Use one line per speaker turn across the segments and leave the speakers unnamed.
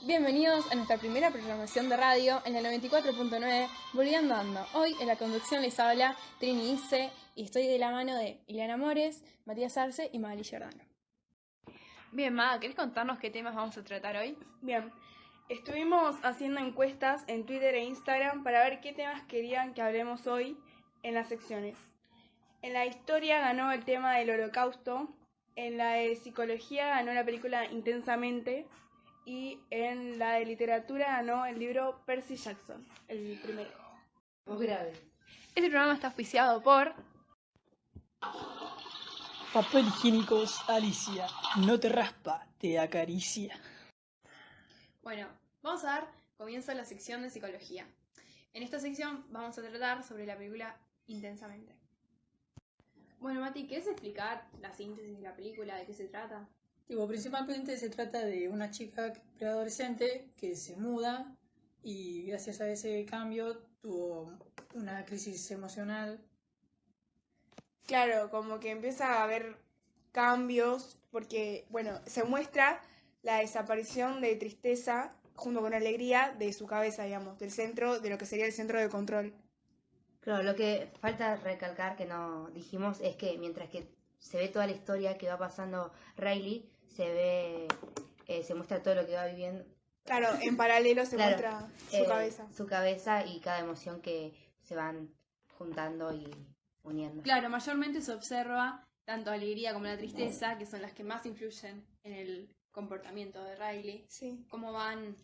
Bienvenidos a nuestra primera programación de radio en el 94.9 Volviendo Ando. Hoy en la conducción les habla Trini Isse y estoy de la mano de Ileana Mores, Matías Arce y Magali Giordano. Bien, Maga, ¿querés contarnos qué temas vamos a tratar hoy?
Bien, estuvimos haciendo encuestas en Twitter e Instagram para ver qué temas querían que hablemos hoy en las secciones. En la historia ganó el tema del Holocausto, en la de psicología ganó la película Intensamente y en la de literatura ganó el libro Percy Jackson, el primero.
Muy grave.
Este programa está auspiciado por
Papel higiénicos Alicia, no te raspa, te acaricia.
Bueno, vamos a dar comienzo a la sección de psicología. En esta sección vamos a tratar sobre la película Intensamente. Bueno, Mati, ¿quieres explicar la síntesis de la película? ¿De qué se trata?
Principalmente se trata de una chica preadolescente que se muda y gracias a ese cambio tuvo una crisis emocional.
Claro, como que empieza a haber cambios porque, bueno, se muestra la desaparición de tristeza junto con alegría de su cabeza, digamos, del centro, de lo que sería el centro de control.
Claro, lo que falta recalcar que no dijimos es que mientras que se ve toda la historia que va pasando Riley, se muestra todo lo que va viviendo.
Claro, en paralelo se
Claro,
muestra su cabeza.
Su cabeza y cada emoción que se van juntando y uniendo.
Claro, mayormente se observa tanto alegría como la tristeza, que son las que más influyen en el comportamiento de Riley.
Sí.
Cómo van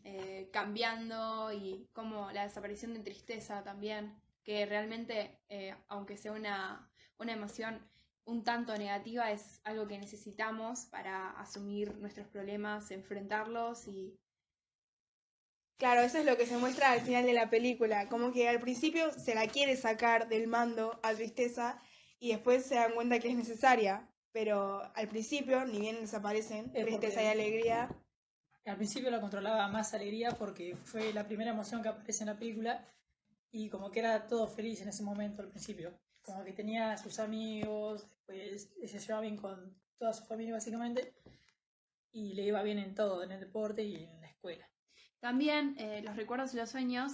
cambiando y cómo la desaparición de tristeza también, que realmente, aunque sea una emoción un tanto negativa, es algo que necesitamos para asumir nuestros problemas, enfrentarlos y...
Claro, eso es lo que se muestra al final de la película, como que al principio se la quiere sacar del mando a tristeza y después se dan cuenta que es necesaria, pero al principio, ni bien desaparecen tristeza y alegría.
Al principio la controlaba más alegría porque fue la primera emoción que aparece en la película y como que era todo feliz en ese momento al principio. Como que tenía a sus amigos, después se llevaba bien con toda su familia básicamente y le iba bien en todo, en el deporte y en la escuela.
También los recuerdos y los sueños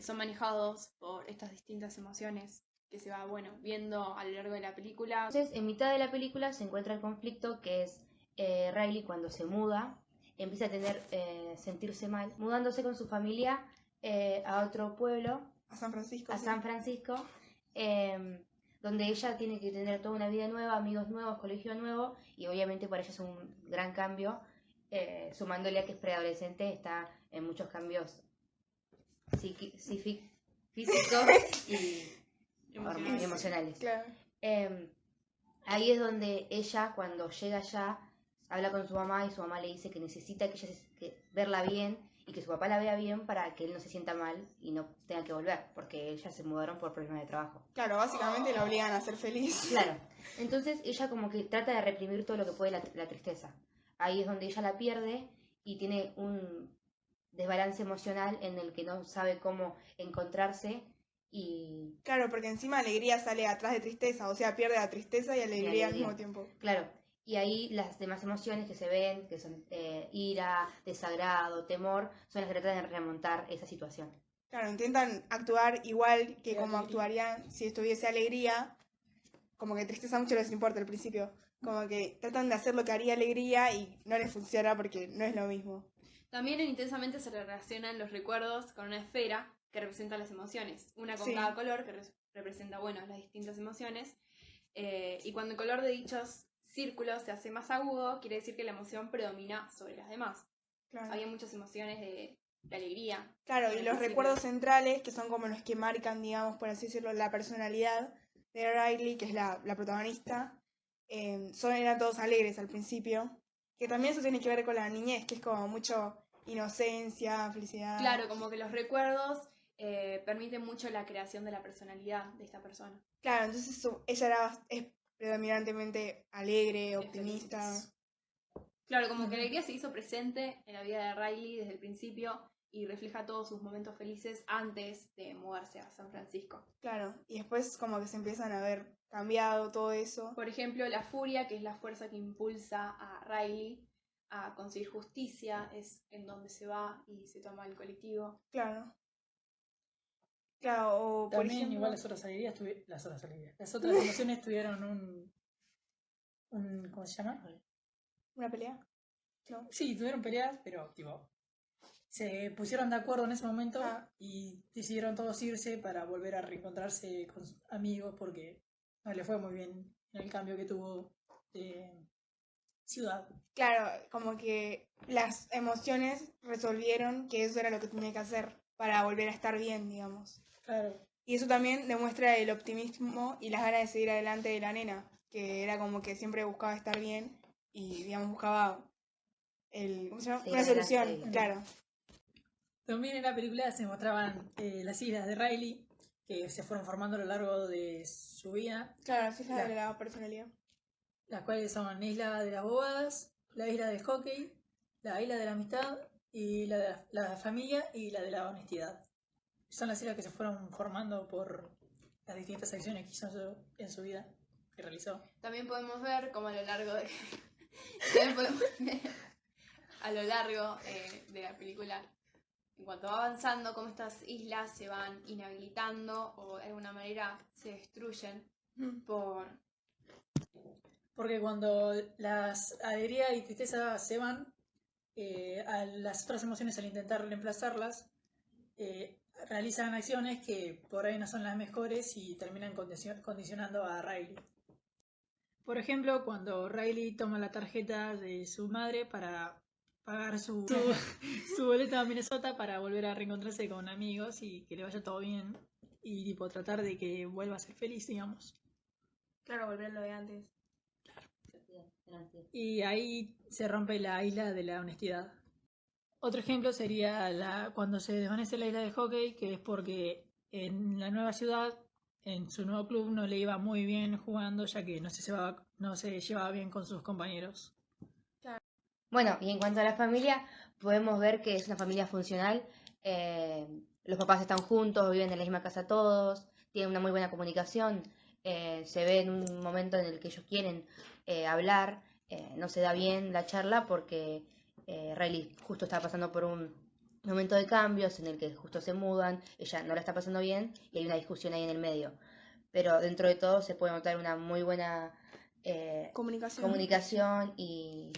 son manejados por estas distintas emociones que se va, bueno, viendo a lo largo de la película.
Entonces, en mitad de la película se encuentra el conflicto que es Riley cuando se muda, empieza a sentirse mal, mudándose con su familia a otro pueblo,
A San Francisco.
a
sí.
San Francisco, donde ella tiene que tener toda una vida nueva, amigos nuevos, colegio nuevo, y obviamente para ella es un gran cambio, sumándole a que es preadolescente, está en muchos cambios físicos y emocionales.
Claro.
Ahí es donde ella, cuando llega allá, habla con su mamá y su mamá le dice que necesita que verla bien y que su papá la vea bien para que él no se sienta mal y no tenga que volver, porque ellas se mudaron por problemas de trabajo.
Claro, básicamente la obligan a ser feliz.
Claro, entonces ella como que trata de reprimir todo lo que puede la tristeza. Ahí es donde ella la pierde y tiene un desbalance emocional en el que no sabe cómo encontrarse y...
Claro, porque encima alegría sale atrás de tristeza, o sea, pierde la tristeza y alegría al mismo tiempo.
Claro, y ahí las demás emociones que se ven, que son ira, desagrado, temor, son las que tratan de remontar esa situación.
Claro, intentan actuar igual que como actuarían si estuviese alegría, como que tristeza mucho les importa al principio, como que tratan de hacer lo que haría alegría y no les funciona porque no es lo mismo.
También en Intensamente se relacionan los recuerdos con una esfera que representa las emociones, una con
Sí.
cada color que representa, bueno, las distintas emociones, y cuando el color de dichos círculos se hace más agudo, quiere decir que la emoción predomina sobre las demás.
Claro.
Había muchas emociones de alegría.
Claro, y los recuerdos centrales, que son como los que marcan, digamos, por así decirlo, la personalidad de Riley, que es la protagonista, eran todos alegres al principio, que también eso tiene que ver con la niñez, que es como mucho inocencia, felicidad.
Claro, como que los recuerdos permiten mucho la creación de la personalidad de esta persona.
Claro, entonces ella es predominantemente alegre, optimista.
Claro, como que la alegría se hizo presente en la vida de Riley desde el principio y refleja todos sus momentos felices antes de mudarse a San Francisco.
Claro, y después como que se empiezan a ver cambiado todo eso.
Por ejemplo, la furia, que es la fuerza que impulsa a Riley a conseguir justicia, es en donde se va y se toma el colectivo.
Claro. Claro, o por
También
ejemplo...
igual las otras emociones tuvieron ¿cómo se llama?
¿Una pelea? No.
Sí, tuvieron peleas, pero tipo, se pusieron de acuerdo en ese momento
Ah.
y decidieron todos irse para volver a reencontrarse con sus amigos porque no le fue muy bien en el cambio que tuvo de ciudad.
Claro, como que las emociones resolvieron que eso era lo que tenía que hacer para volver a estar bien, digamos.
Claro.
Y eso también demuestra el optimismo y las ganas de seguir adelante de la nena, que era como que siempre buscaba estar bien y, digamos, buscaba ¿cómo se llama?
Seguir
Una
adelante,
solución, claro.
También en la película se mostraban las islas de Riley que se fueron formando a lo largo de su vida,
Claro, así es la de la personalidad.
las cuales son Isla de las Bodas, la Isla del Hockey, la Isla de la Amistad y la de la familia y la de la honestidad. Son las islas que se fueron formando por las distintas acciones que hizo en su vida, que realizó.
También podemos ver cómo a lo largo de... También podemos ver a lo largo de la película, en cuanto va avanzando, cómo estas islas se van inhabilitando o de alguna manera se destruyen por...
Porque cuando las alegría y tristeza se van, a las otras emociones al intentar reemplazarlas, realizan acciones que por ahí no son las mejores y terminan condicionando a Riley. Por ejemplo, cuando Riley toma la tarjeta de su madre para pagar su boleto a Minnesota para volver a reencontrarse con amigos y que le vaya todo bien y tipo tratar de que vuelva a ser feliz, digamos.
Claro, volver a lo de antes.
Y ahí se rompe la isla de la honestidad. Otro ejemplo sería cuando se desvanece la isla de hockey, que es porque en la nueva ciudad, en su nuevo club, no le iba muy bien jugando, ya que no se llevaba bien con sus compañeros.
Bueno, y en cuanto a la familia, podemos ver que es una familia funcional. Los papás están juntos, viven en la misma casa todos, tienen una muy buena comunicación. Se ve en un momento en el que ellos quieren hablar, no se da bien la charla porque Riley justo está pasando por un momento de cambios en el que justo se mudan, ella no la está pasando bien y hay una discusión ahí en el medio. Pero dentro de todo se puede notar una muy buena comunicación y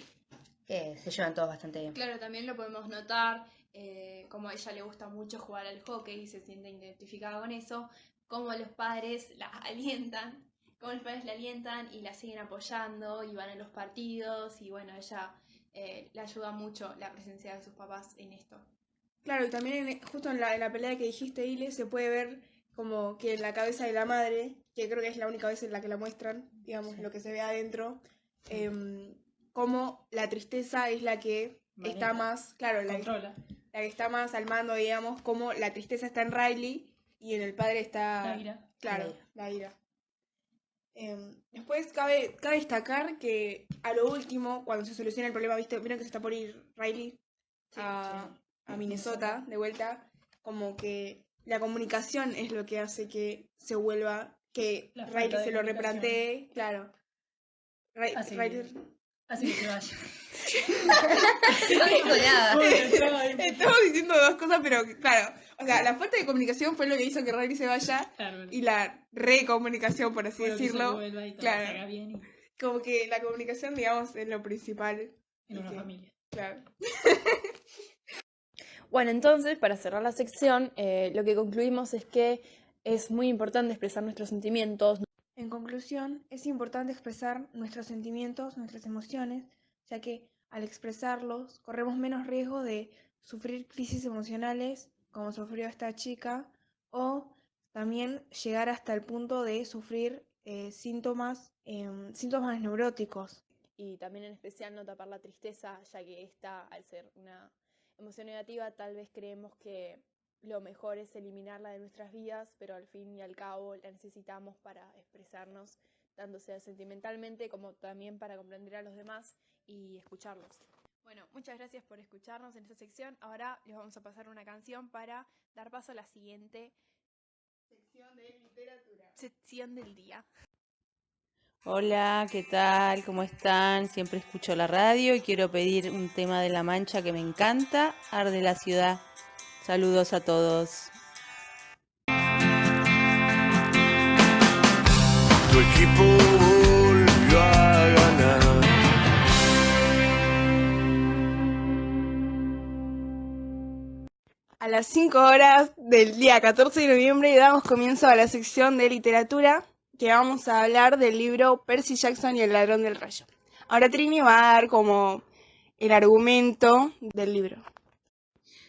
que se llevan todos bastante bien.
Claro, también lo podemos notar, como a ella le gusta mucho jugar al hockey y se siente identificada con eso, como los padres la alientan, y la siguen apoyando y van a los partidos y bueno, ella le ayuda mucho la presencia de sus papás en esto.
Claro, y también justo en la pelea que dijiste, Ile, se puede ver como que en la cabeza de la madre, que creo que es la única vez en la que la muestran, digamos,
Sí.
lo que se ve adentro, como la tristeza es la que está más, claro, la que está más al mando, digamos, como la tristeza está en Riley y en el padre está...
La ira.
Claro, la ira. Después cabe destacar que a lo último, cuando se soluciona el problema, ¿vieron que se está por ir Riley a Minnesota de vuelta? Como que la comunicación es lo que hace que se vuelva, que
La
Riley
falta de
se lo
comunicación.
replantee, claro.
Así que se vaya.
No dijo nada.
Estamos diciendo dos cosas, pero claro, o sea, la falta de comunicación fue lo que hizo que Riley se vaya,
Claro.
y la recomunicación, por así
Bueno, que
decirlo,
se vuelva y todo
claro,
se haga bien y
como que la comunicación, digamos, es lo principal.
en una familia.
Claro.
Bueno, entonces, para cerrar la sección, lo que concluimos es que es muy importante expresar nuestros sentimientos.
En conclusión, es importante expresar nuestros sentimientos, nuestras emociones, ya que al expresarlos corremos menos riesgo de sufrir crisis emocionales como sufrió esta chica, o también llegar hasta el punto de sufrir síntomas neuróticos.
Y también en especial no tapar la tristeza, ya que esta, al ser una emoción negativa, tal vez creemos que lo mejor es eliminarla de nuestras vidas, pero al fin y al cabo la necesitamos para expresarnos, tanto sea sentimentalmente como también para comprender a los demás y escucharlos. Bueno, muchas gracias por escucharnos en esta sección. Ahora les vamos a pasar una canción para dar paso a la siguiente
Sección de literatura.
sección del día.
Hola, ¿qué tal? ¿Cómo están? Siempre escucho la radio y quiero pedir un tema de La Mancha que me encanta, Arde la ciudad. Saludos a todos.
Tu equipo volvió a ganar.
A las 5 horas del día 14 de noviembre damos comienzo a la sección de literatura, que vamos a hablar del libro Percy Jackson y el ladrón del rayo. Ahora Trini va a dar como el argumento del libro.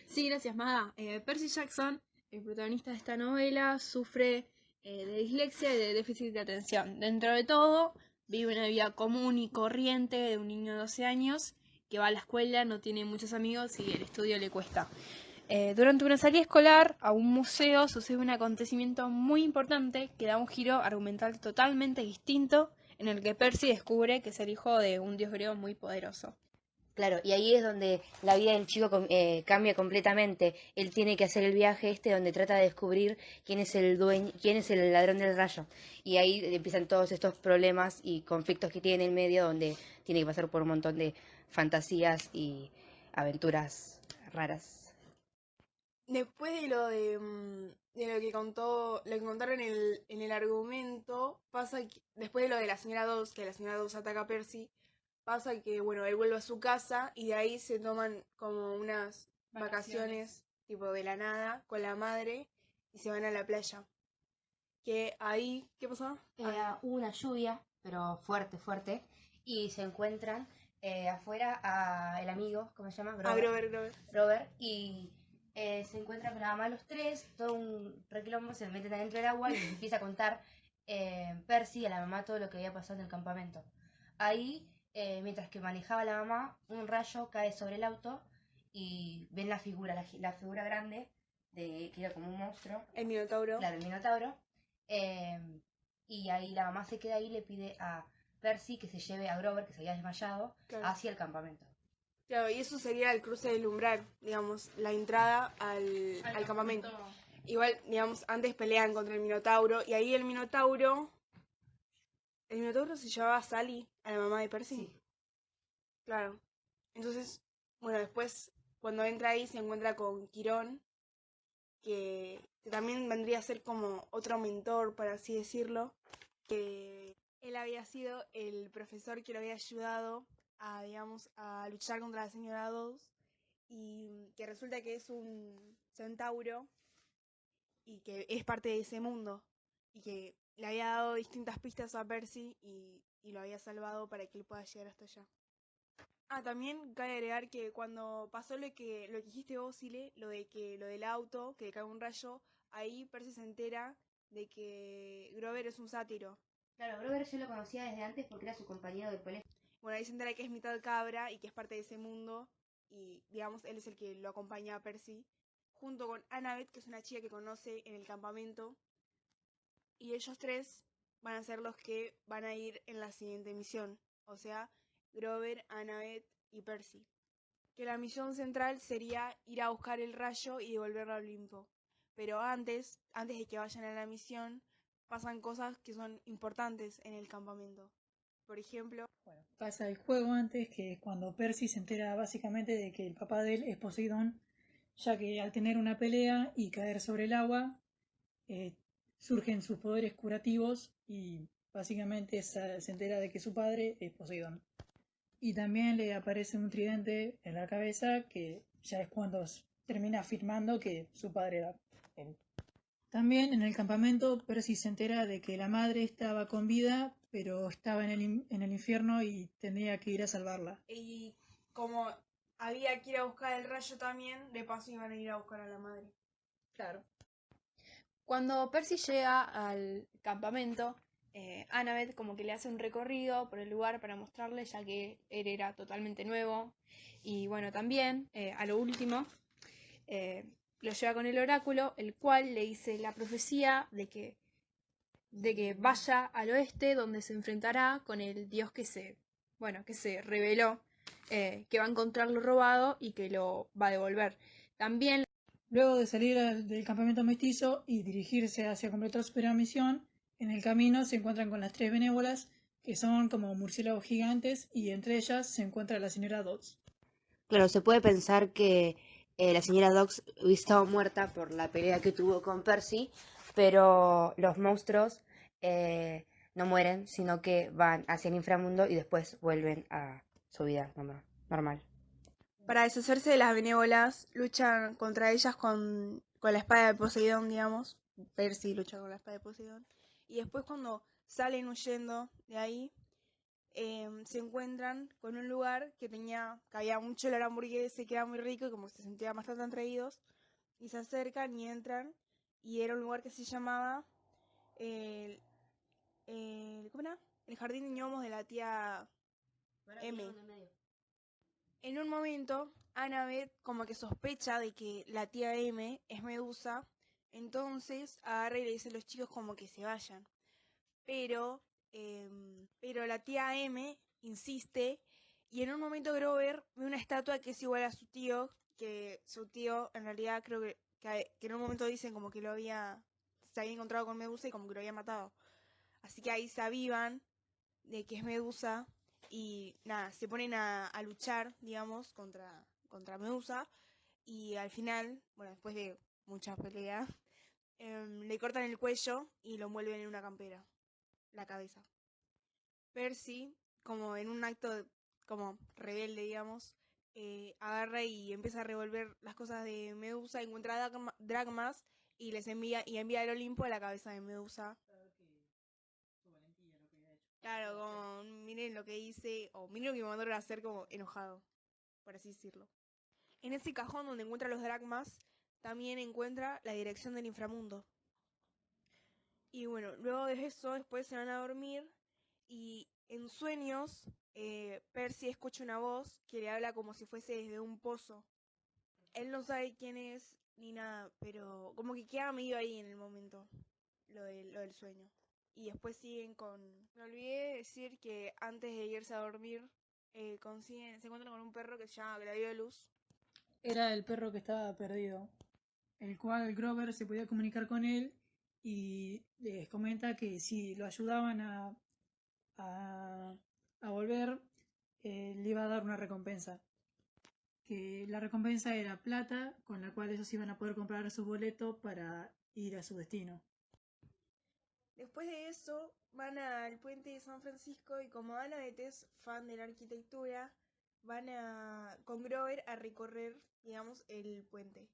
Sí, gracias, Maga. Percy Jackson, el protagonista de esta novela, sufre de dislexia y de déficit de atención. Dentro de todo, vive una vida común y corriente de un niño de 12 años que va a la escuela, no tiene muchos amigos y el estudio le cuesta. Durante una salida escolar a un museo sucede un acontecimiento muy importante que da un giro argumental totalmente distinto, en el que Percy descubre que es el hijo de un dios griego muy poderoso.
Claro, y ahí es donde la vida del chico cambia completamente. Él tiene que hacer el viaje donde trata de descubrir quién es el dueño, quién es el ladrón del rayo. Y ahí empiezan todos estos problemas y conflictos que tiene en el medio, donde tiene que pasar por un montón de fantasías y aventuras raras.
Después de lo que contaron en el argumento, pasa que, después de lo de la señora Dawes, que la señora Dawes ataca a Percy, pasa que, bueno, él vuelve a su casa y de ahí se toman como unas vacaciones, tipo de la nada, con la madre y se van a la playa. Que ahí, ¿qué pasó?
Hubo una lluvia, pero fuerte, y se encuentran afuera a el amigo, ¿cómo se llama? Grover, y se encuentran con la mamá los tres, todo un requilombo, se meten adentro del agua y les empieza a contar Percy a la mamá todo lo que había pasado en el campamento. Ahí, mientras que manejaba la mamá, un rayo cae sobre el auto y ven la figura, la figura grande, que era como un monstruo.
El Minotauro.
Claro, el Minotauro. Y ahí la mamá se queda ahí y le pide a Percy que se lleve a Grover, que se había desmayado,
Claro.
hacia el campamento.
Claro, y eso sería el cruce del umbral, digamos, la entrada al campamento. Igual, digamos, antes pelean contra el Minotauro y ahí el Minotauro se llevaba a Sally, a la mamá de Percy.
Sí.
Claro. Entonces, bueno, después cuando entra ahí se encuentra con Quirón, que también vendría a ser como otro mentor, por así decirlo, que él había sido el profesor que lo había ayudado a, digamos, a luchar contra la señora Dawes, y que resulta que es un centauro y que es parte de ese mundo y que le había dado distintas pistas a Percy y lo había salvado para que él pueda llegar hasta allá. También cabe agregar que cuando pasó lo que dijiste vos, Sile, lo del auto, que le cae un rayo, ahí Percy se entera de que Grover es un sátiro.
Claro, Grover yo lo conocía desde antes porque era su compañero del colegio.
Bueno, ahí se entera que es mitad cabra y que es parte de ese mundo y, digamos, él es el que lo acompaña a Percy, junto con Annabeth, que es una chica que conoce en el campamento, y ellos tres van a ser los que van a ir en la siguiente misión, o sea, Grover, Annabeth y Percy. Que la misión central sería ir a buscar el rayo y devolverlo a Olimpo. Pero antes de que vayan a la misión, pasan cosas que son importantes en el campamento. Por ejemplo,
Bueno, pasa el juego antes, que es cuando Percy se entera básicamente de que el papá de él es Poseidón, ya que al tener una pelea y caer sobre el agua, surgen sus poderes curativos y básicamente se entera de que su padre es Poseidón. Y también le aparece un tridente en la cabeza, que ya es cuando termina afirmando que su padre era él. También en el campamento Percy se entera de que la madre estaba con vida, pero estaba en el infierno y tendría que ir a salvarla.
y como había que ir a buscar el rayo también, de paso iban a ir a buscar a la madre.
Claro. Cuando Percy llega al campamento, Annabeth como que le hace un recorrido por el lugar para mostrarle, ya que él era totalmente nuevo. Y bueno, también, a lo último, lo lleva con el oráculo, el cual le dice la profecía de que vaya al oeste, donde se enfrentará con el dios que se reveló, que va a encontrar lo robado y que lo va a devolver. También,
Luego de salir del campamento mestizo y dirigirse hacia completar su primera misión, en el camino se encuentran con las tres benévolas, que son como murciélagos gigantes y entre ellas se encuentra la señora Dodds.
Claro, se puede pensar que la señora Dodds hubiese estado muerta por la pelea que tuvo con Percy, pero los monstruos no mueren, sino que van hacia el inframundo y después vuelven a su vida normal.
Para deshacerse de las benévolas, luchan contra ellas con la espada de Poseidón, digamos. Percy lucha con la espada de Poseidón. Y después cuando salen huyendo de ahí, se encuentran con un lugar que había mucho olor a hamburguesa y que era muy rico y como que se sentían bastante atraídos. Y se acercan y entran. Y era un lugar que se llamaba ¿cómo era? El jardín de gnomos de la tía M. En un momento, Annabeth como que sospecha de que la tía M es Medusa, entonces agarra y le dice a los chicos como que se vayan. Pero la tía M insiste y en un momento Grover ve una estatua que es igual a su tío, que su tío en realidad creo que en un momento dicen como que se había encontrado con Medusa y como que lo había matado. Así que ahí se avivan de que es Medusa y nada, se ponen a luchar, digamos, contra Medusa y al final, bueno, después de muchas peleas, le cortan el cuello y lo envuelven en una campera, la cabeza. Percy, como en un acto como rebelde, digamos, agarra y empieza a revolver las cosas de Medusa, encuentra dracmas y envía al Olimpo a la cabeza de Medusa. Claro, como miren lo que hice, o miren lo que me mandaron a hacer como enojado, por así decirlo. En ese cajón donde encuentra los dracmas, también encuentra la dirección del inframundo. Y bueno, luego de eso, después se van a dormir y en sueños, Percy escucha una voz que le habla como si fuese desde un pozo. Él no sabe quién es ni nada, pero como que queda medio ahí en el momento, lo del sueño. Y después siguen con... Me olvidé de decir que antes de irse a dormir, se encuentran con un perro que se llama Gladiolus.
Era el perro que estaba perdido, el cual Grover se podía comunicar con él y les comenta que si lo ayudaban a volver, le iba a dar una recompensa. Que la recompensa era plata, con la cual ellos iban a poder comprar su boleto para ir a su destino.
Después de eso, van al puente de San Francisco y como Annabeth es fan de la arquitectura, van con Grover a recorrer, digamos, el puente.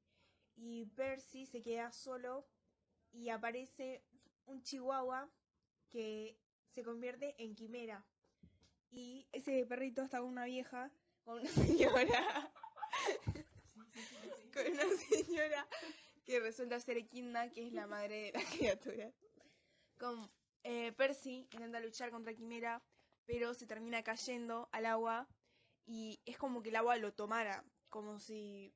Y Percy se queda solo y aparece un chihuahua que se convierte en quimera. Y ese perrito está con una vieja, con una señora, con una señora que resulta ser Equidna, que es la madre de la criatura. Percy intenta luchar contra Quimera, pero se termina cayendo al agua y es como que el agua lo tomara, como si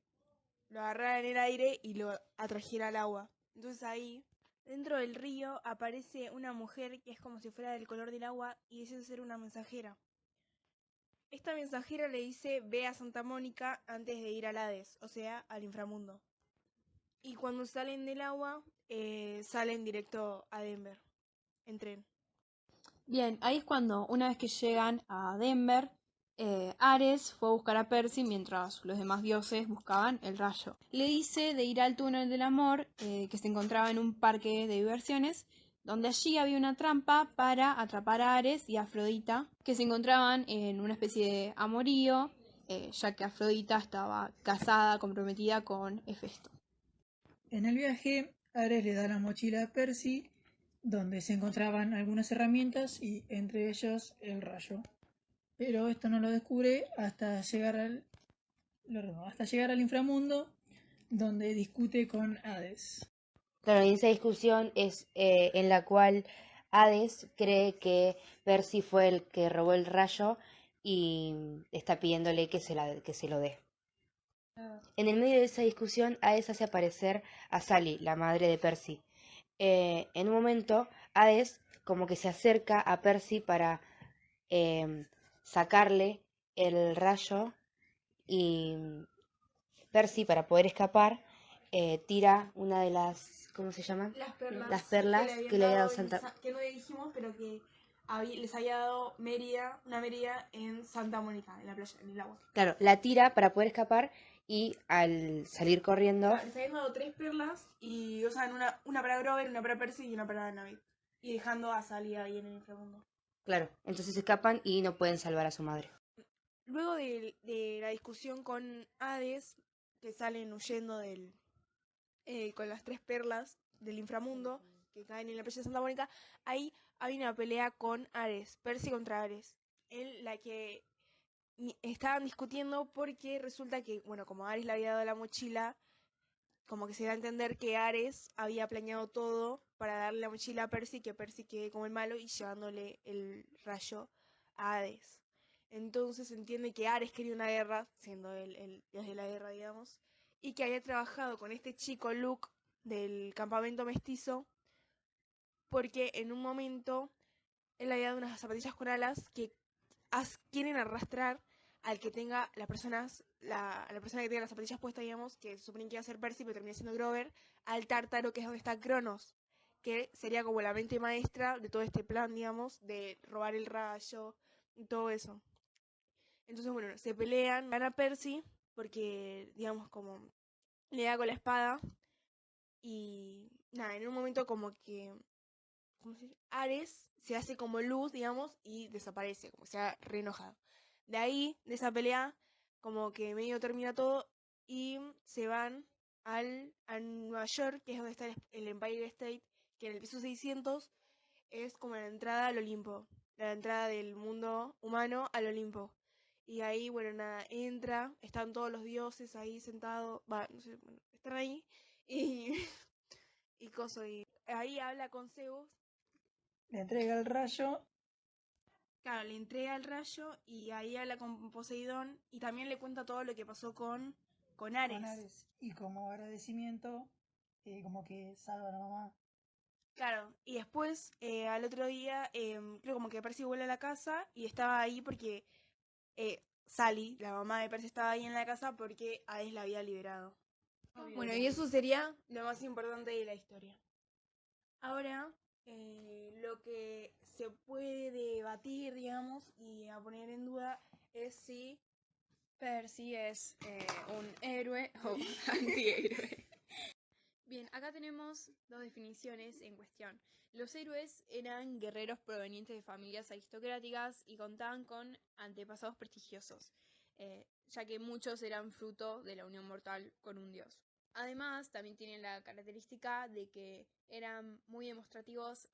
lo agarrara en el aire y lo atrajera al agua. Entonces ahí, dentro del río, aparece una mujer que es como si fuera del color del agua y dice ser una mensajera. Esta mensajera le dice ve a Santa Mónica antes de ir al Hades, o sea, al inframundo. Y cuando salen del agua, salen directo a Denver, en tren.
Bien, ahí es cuando, una vez que llegan a Denver, Ares fue a buscar a Percy mientras los demás dioses buscaban el rayo. Le dice de ir al túnel del amor, que se encontraba en un parque de diversiones, donde allí había una trampa para atrapar a Ares y a Afrodita, que se encontraban en una especie de amorío, ya que Afrodita estaba casada, comprometida con Hefesto.
En el viaje, Ares le da la mochila a Percy, donde se encontraban algunas herramientas y entre ellos el rayo. Pero esto no lo descubre hasta llegar al inframundo, donde discute con Hades.
Claro, y esa discusión es en la cual Hades cree que Percy fue el que robó el rayo y está pidiéndole que se lo dé. En el medio de esa discusión, Hades hace aparecer a Sally, la madre de Percy. En un momento, Hades como que se acerca a Percy para sacarle el rayo y Percy, para poder escapar, tira una de las... ¿Cómo se llaman? Las perlas que le había dado Santa...
Que no dijimos, pero que les había dado Mérida, una Mérida en Santa Mónica, en la playa, en el agua.
Claro, la tira para poder escapar y al salir corriendo,
Claro, les habían dado 3 perlas y usaban una para Grover, una para Percy y una para Annabeth. Y dejando a Sally ahí en el inframundo.
claro, entonces escapan y no pueden salvar a su madre.
Luego de la discusión con Hades, que salen huyendo con las 3 perlas del inframundo, que caen en la playa de Santa Mónica, ahí hay una pelea con Ares, Percy contra Ares, en la que estaban discutiendo porque resulta que, bueno, como Ares le había dado la mochila, como que se da a entender que Ares había planeado todo para darle la mochila a Percy, que Percy quede como el malo y llevándole el rayo a Hades. Entonces se entiende que Ares quería una guerra, siendo el dios de la guerra, digamos, y que había trabajado con este chico Luke del campamento mestizo, porque en un momento él había dado unas zapatillas con alas que quieren arrastrar al que tenga las personas, a la persona que tenga las zapatillas puestas, digamos, que se supone que iba a ser Percy, pero termina siendo Grover, al Tártaro, que es donde está Cronos, que sería como la mente maestra de todo este plan, digamos, de robar el rayo y todo eso. Entonces, bueno, se pelean, gana Percy, porque, digamos, como le da con la espada, y nada, en un momento como que, ¿cómo se dice? Ares se hace como luz, digamos, y desaparece, como que se ha re enojado. De ahí, de esa pelea, como que medio termina todo y se van a Nueva York, que es donde está el Empire State, que en el piso 600 es como la entrada al Olimpo, la entrada del mundo humano al Olimpo. Y ahí, bueno, nada, entra, están todos los dioses ahí sentados, no sé, bueno, están ahí y, y coso, y ahí habla con Zeus.
Le entrega el rayo.
Claro, le entrega el rayo y ahí habla con Poseidón y también le cuenta todo lo que pasó con Ares.
Con Ares. Y como agradecimiento, como que salva a la mamá.
Claro, y después al otro día, creo como que Percy vuelve a la casa y estaba ahí porque Sally, la mamá de Percy, estaba ahí en la casa porque Ares la había liberado. Bueno, y eso sería lo más importante de la historia. Ahora, lo que se puede debatir, digamos, y a poner en duda es si
Percy es un héroe o antihéroe. Bien, acá tenemos dos definiciones en cuestión. Los héroes eran guerreros provenientes de familias aristocráticas y contaban con antepasados prestigiosos, ya que muchos eran fruto de la unión mortal con un dios. Además, también tienen la característica de que eran muy demostrativos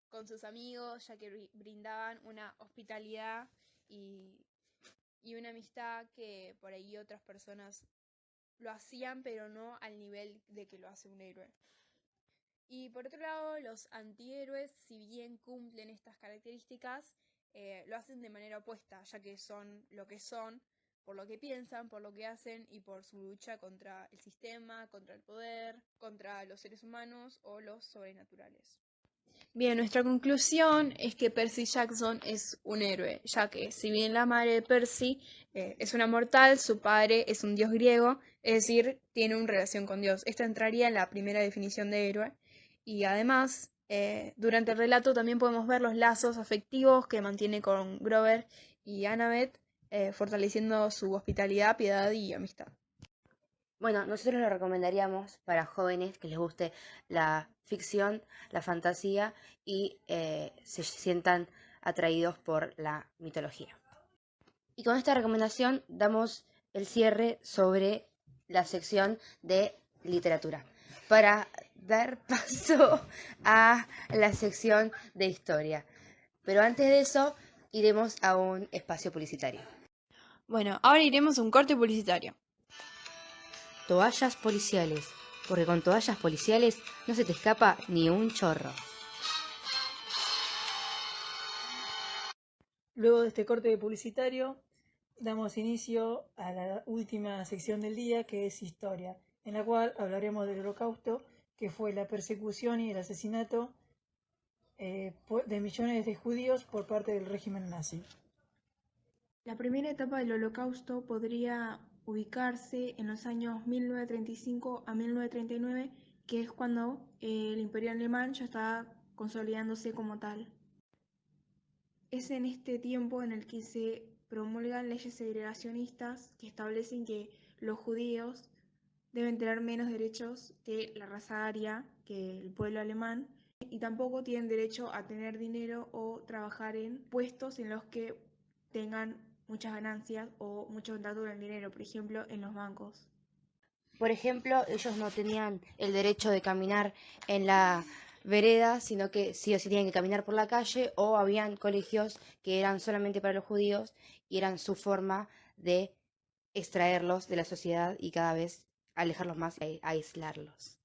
con sus amigos, ya que brindaban una hospitalidad y una amistad que por ahí otras personas lo hacían, pero no al nivel de que lo hace un héroe. Y por otro lado, los antihéroes, si bien cumplen estas características, lo hacen de manera opuesta, ya que son lo que son, por lo que piensan, por lo que hacen y por su lucha contra el sistema, contra el poder, contra los seres humanos o los sobrenaturales. Bien, nuestra conclusión es que Percy Jackson es un héroe, ya que si bien la madre de Percy es una mortal, su padre es un dios griego, es decir, tiene una relación con Dios. Esta entraría en la primera definición de héroe. Y además, durante el relato también podemos ver los lazos afectivos que mantiene con Grover y Annabeth, fortaleciendo su hospitalidad, piedad y amistad.
Bueno, nosotros lo recomendaríamos para jóvenes que les guste la ficción, la fantasía y se sientan atraídos por la mitología. Y con esta recomendación damos el cierre sobre la sección de literatura para dar paso a la sección de historia. Pero antes de eso, iremos a un espacio publicitario.
Bueno, ahora iremos a un corte publicitario.
Toallas policiales, porque con toallas policiales no se te escapa ni un chorro.
Luego de este corte publicitario, damos inicio a la última sección del día, que es historia, en la cual hablaremos del Holocausto, que fue la persecución y el asesinato de millones de judíos por parte del régimen nazi.
La primera etapa del Holocausto podría ubicarse en los años 1935 a 1939, que es cuando el Imperio Alemán ya estaba consolidándose como tal. Es en este tiempo en el que se promulgan leyes segregacionistas que establecen que los judíos deben tener menos derechos que la raza aria, que el pueblo alemán, y tampoco tienen derecho a tener dinero o trabajar en puestos en los que tengan muchas ganancias o mucho contacto con el dinero, por ejemplo, en los bancos.
Por ejemplo, ellos no tenían el derecho de caminar en la vereda, sino que sí o sí tenían que caminar por la calle, o habían colegios que eran solamente para los judíos y eran su forma de extraerlos de la sociedad y cada vez alejarlos más y aislarlos.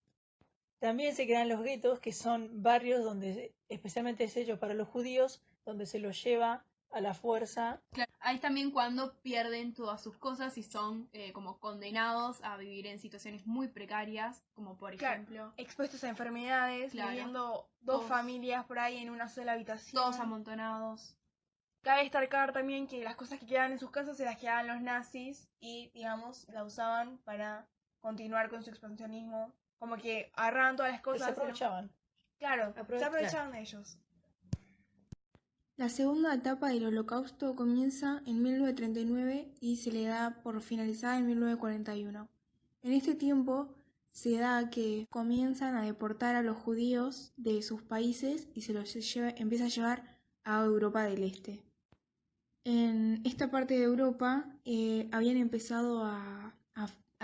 También se crean los guetos, que son barrios donde, especialmente es hecho para los judíos, donde se los lleva a la fuerza.
Claro, ahí también cuando pierden todas sus cosas y son como condenados a vivir en situaciones muy precarias, como por ejemplo
Expuestos a enfermedades,
Claro.
viviendo dos
Todos-
familias por ahí en una sola habitación.
todos amontonados.
Cabe destacar también que las cosas que quedaban en sus casas se las quedaban los nazis y, digamos, la usaban para continuar con su expansionismo. Como que agarraban todas las
Que se
cosas.
aprovechaban.
Claro, se
Claro.
aprovechaban de ellos.
La segunda etapa del Holocausto comienza en 1939 y se le da por finalizada en 1941. En este tiempo se da que comienzan a deportar a los judíos de sus países y se los empieza a llevar a Europa del Este. En esta parte de Europa habían empezado a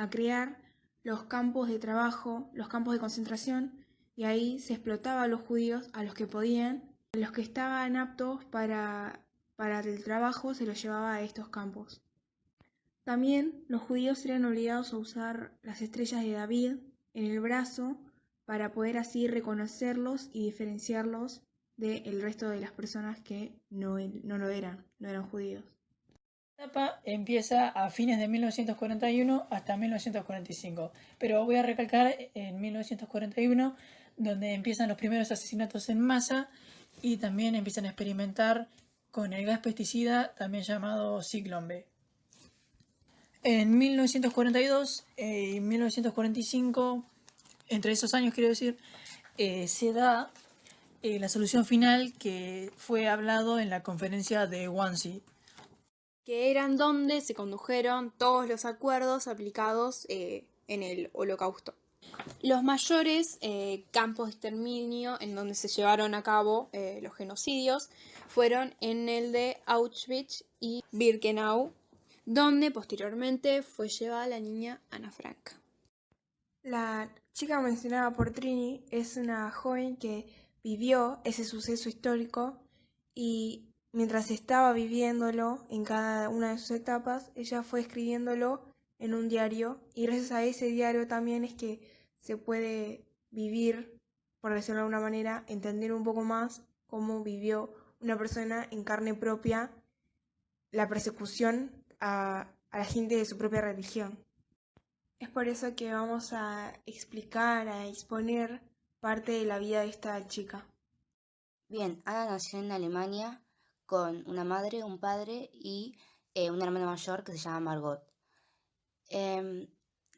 crear los campos de trabajo, los campos de concentración, y ahí se explotaba a los judíos, a los que podían. Los que estaban aptos para el trabajo se los llevaba a estos campos. También los judíos eran obligados a usar las estrellas de David en el brazo para poder así reconocerlos y diferenciarlos del resto de las personas que no eran judíos.
La etapa empieza a fines de 1941 hasta 1945, pero voy a recalcar en 1941, donde empiezan los primeros asesinatos en masa y también empiezan a experimentar con el gas pesticida, también llamado Zyklon B. En 1942 y 1945, entre esos años quiero decir, se da la solución final que fue hablado en la conferencia de Wannsee,
que eran donde se condujeron todos los acuerdos aplicados en el Holocausto. Los mayores campos de exterminio en donde se llevaron a cabo los genocidios fueron en el de Auschwitz y Birkenau, donde posteriormente fue llevada la niña Ana Frank.
La chica mencionada por Trini es una joven que vivió ese suceso histórico y mientras estaba viviéndolo en cada una de sus etapas, ella fue escribiéndolo en un diario y gracias a ese diario también es que se puede vivir, por decirlo de alguna manera, entender un poco más cómo vivió una persona en carne propia la persecución a la gente de su propia religión. Es por eso que vamos a explicar, a exponer parte de la vida de esta chica.
Bien, Ana nació en Alemania con una madre, un padre y una hermana mayor que se llama Margot.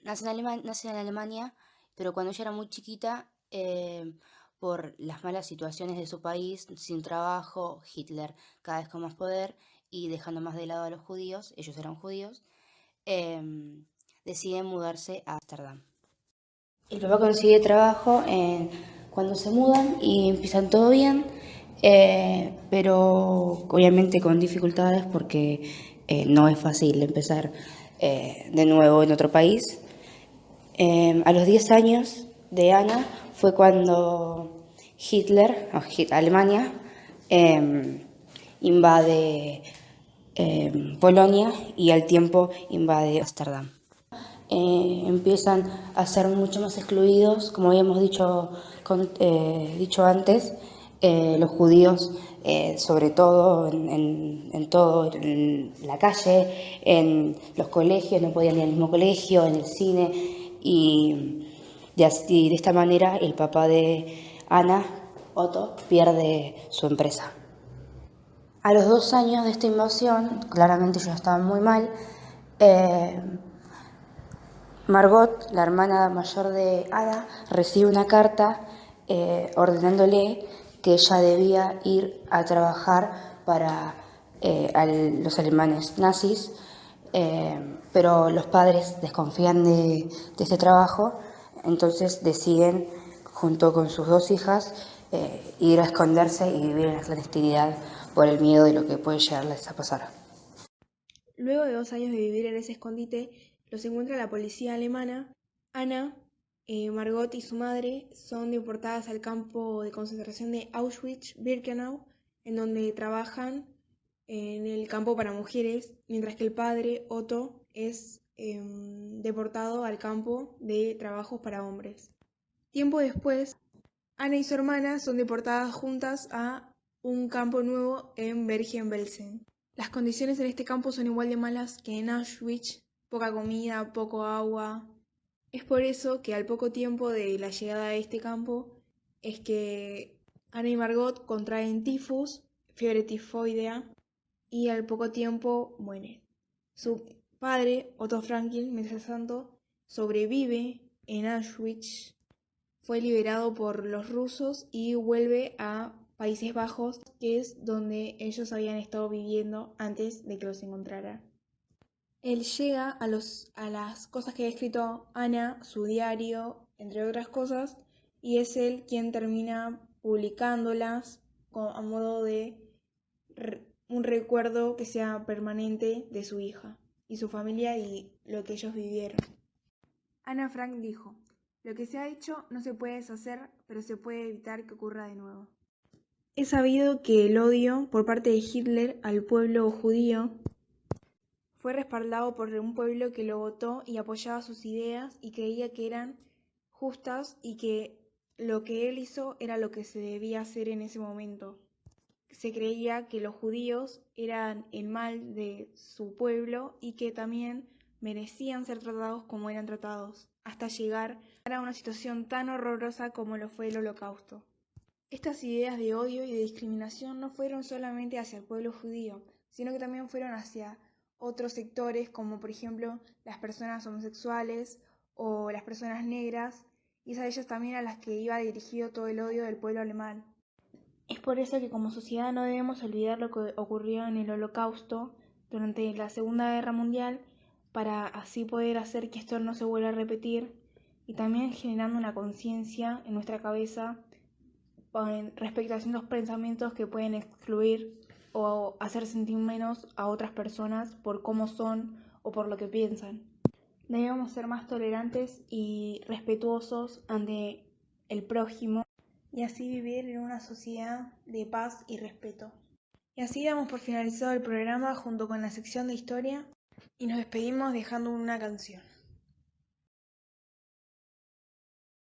Nace en Alemania, pero cuando ella era muy chiquita, por las malas situaciones de su país, sin trabajo, Hitler cada vez con más poder y dejando más de lado a los judíos, ellos eran judíos, deciden mudarse a Ámsterdam. El papá consigue trabajo cuando se mudan y empiezan todo bien, pero obviamente con dificultades porque no es fácil empezar de nuevo en otro país. A los 10 años de Ana fue cuando Alemania, invade Polonia y al tiempo invade Ámsterdam. Empiezan a ser mucho más excluidos, como habíamos dicho antes, los judíos, sobre todo en la calle, en los colegios, no podían ir al mismo colegio, en el cine, y de esta manera el papá de Ana, Otto, pierde su empresa. A los 2 años de esta invasión, claramente ellos estaban muy mal, Margot, la hermana mayor de Ana, recibe una carta ordenándole que ella debía ir a trabajar para los alemanes nazis, pero los padres desconfían de este trabajo, entonces deciden, junto con sus 2 hijas, ir a esconderse y vivir en la clandestinidad por el miedo de lo que puede llegarles a pasar.
Luego de 2 años de vivir en ese escondite, los encuentra la policía alemana. Anna, Margot y su madre son deportadas al campo de concentración de Auschwitz-Birkenau, en donde trabajan en el campo para mujeres, mientras que el padre, Otto, es deportado al campo de trabajos para hombres. Tiempo después, Anna y su hermana son deportadas juntas a un campo nuevo en Bergen-Belsen. Las condiciones en este campo son igual de malas que en Auschwitz, poca comida, poco agua. Es por eso que al poco tiempo de la llegada a este campo es que Anna y Margot contraen tifus, fiebre tifoidea, y al poco tiempo mueren. Su padre, Otto Franklin, mientras tanto, sobrevive en Auschwitz, fue liberado por los rusos y vuelve a Países Bajos, que es donde ellos habían estado viviendo antes de que los encontraran. Él llega a las cosas que ha escrito Anna, su diario, entre otras cosas, y es él quien termina publicándolas a modo de un recuerdo que sea permanente de su hija y su familia y lo que ellos vivieron. Anna Frank dijo: "Lo que se ha hecho no se puede deshacer, pero se puede evitar que ocurra de nuevo". Es sabido que el odio por parte de Hitler al pueblo judío fue respaldado por un pueblo que lo votó y apoyaba sus ideas y creía que eran justas y que lo que él hizo era lo que se debía hacer en ese momento. Se creía que los judíos eran el mal de su pueblo y que también merecían ser tratados como eran tratados, hasta llegar a una situación tan horrorosa como lo fue el Holocausto. Estas ideas de odio y de discriminación no fueron solamente hacia el pueblo judío, sino que también fueron hacia otros sectores, como por ejemplo las personas homosexuales o las personas negras, y es a ellas también a las que iba dirigido todo el odio del pueblo alemán. Es por eso que como sociedad no debemos olvidar lo que ocurrió en el Holocausto durante la Segunda Guerra Mundial, para así poder hacer que esto no se vuelva a repetir, y también generando una conciencia en nuestra cabeza respecto a ciertos pensamientos que pueden excluir o hacer sentir menos a otras personas por cómo son o por lo que piensan. Debemos ser más tolerantes y respetuosos ante el prójimo y así vivir en una sociedad de paz y respeto. Y así damos por finalizado el programa junto con la sección de historia y nos despedimos dejando una canción.